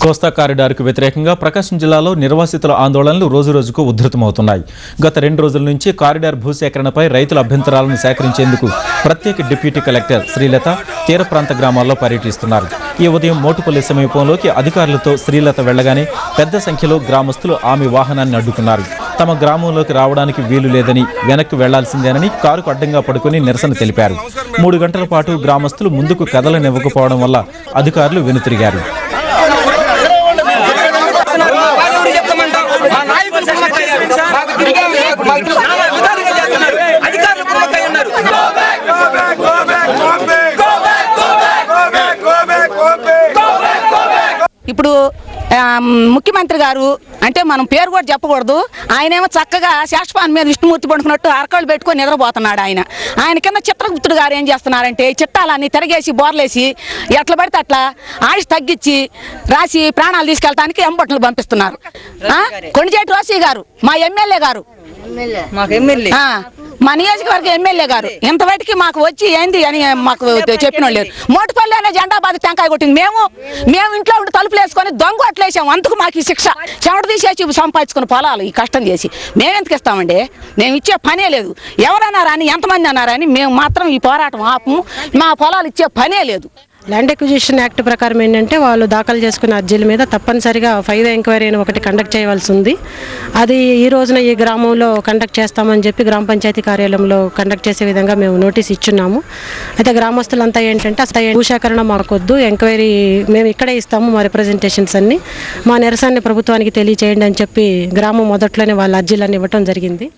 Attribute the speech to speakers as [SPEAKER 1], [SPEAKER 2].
[SPEAKER 1] కోస్తా కారిడార్కు వ్యతిరేకంగా ప్రకాశం జిల్లాలో నిర్వాసితుల ఆందోళనలు రోజురోజుకు ఉధృతమవుతున్నాయి. గత 2 రోజుల నుంచి కారిడార్ భూసేకరణపై రైతుల అభ్యంతరాలను సేకరించేందుకు ప్రత్యేక డిప్యూటీ కలెక్టర్ శ్రీలత తీర ప్రాంత గ్రామాల్లో పర్యటిస్తున్నారు. ఈ ఉదయం మోటుపల్లి సమీపంలోకి అధికారులతో శ్రీలత వెళ్లగానే పెద్ద సంఖ్యలో గ్రామస్తులు ఆమె వాహనాన్ని అడ్డుకున్నారు. తమ గ్రామంలోకి రావడానికి వీలు లేదని, వెనక్కి వెళ్లాల్సిందేనని కారుకు అడ్డంగా పడుకుని నిరసన తెలిపారు. 3 గంటల పాటు గ్రామస్తులు ముందుకు కదలనివ్వకపోవడం వల్ల అధికారులు వెనుతిరిగారు.
[SPEAKER 2] ఇప్పుడు ముఖ్యమంత్రి గారు అంటే మనం పేరు కూడా చెప్పకూడదు, ఆయనేమో చక్కగా శేషపాన్ మీద విష్ణుమూర్తి పడుకున్నట్టు అరకాళ్ళు పెట్టుకొని నిద్రపోతున్నాడు. ఆయన కింద చిత్రగుప్తుడు గారు ఏం చేస్తున్నారంటే చిట్టాలన్నీ తిరగేసి బోర్లేసి ఎట్లా పడితే అట్లా ఆడిసి తగ్గించి రాసి ప్రాణాలు తీసుకెళ్ళడానికి ఎంబట్లు పంపిస్తున్నారు. కొండజేటి రోసి గారు మా ఎమ్మెల్యే గారు, మా నియోజకవర్గ ఎమ్మెల్యే గారు ఇంతవరకు మాకు వచ్చి ఏంది అని మాకు చెప్పిన లేదు. మోటుపల్లి అనే జెండా బాధ టెంకాయ కొట్టింది. మేము ఇంట్లో ఉండి తలుపులు వేసుకొని దొంగ అట్లేసాము. అందుకు మాకు ఈ శిక్ష. చెమట తీసేసి సంపాదించుకున్న పొలాలు ఈ కష్టం చేసి మేము ఎందుకు ఇస్తామండి? మేము ఇచ్చే పనే లేదు. ఎవరన్నారని ఎంతమంది అన్నారని మేము మాత్రం ఈ పోరాటం ఆపము. మా పొలాలు ఇచ్చే పనే లేదు.
[SPEAKER 3] ల్యాండ్ ఎక్విజిషన్ యాక్ట్ ప్రకారం ఏంటంటే వాళ్ళు దాఖలు చేసుకున్న అర్జీల మీద తప్పనిసరిగా 5 ఎంక్వైరీ అని ఒకటి కండక్ట్ చేయవలసి ఉంది. అది ఈ రోజున ఈ గ్రామంలో కండక్ట్ చేస్తామని చెప్పి గ్రామ పంచాయతీ కార్యాలయంలో కండక్ట్ చేసే విధంగా మేము నోటీస్ ఇచ్చున్నాము. అయితే గ్రామస్తులంతా ఏంటంటే అసలు భూసేకరణ మాకొద్దు, ఎంక్వైరీ మేము ఇక్కడే ఇస్తాము, మా రిప్రజెంటేషన్స్ అన్ని, మా నిరసనని ప్రభుత్వానికి తెలియచేయండి అని చెప్పి గ్రామం మొదట్లోనే వాళ్ళ అర్జీలన్నీ ఇవ్వటం జరిగింది.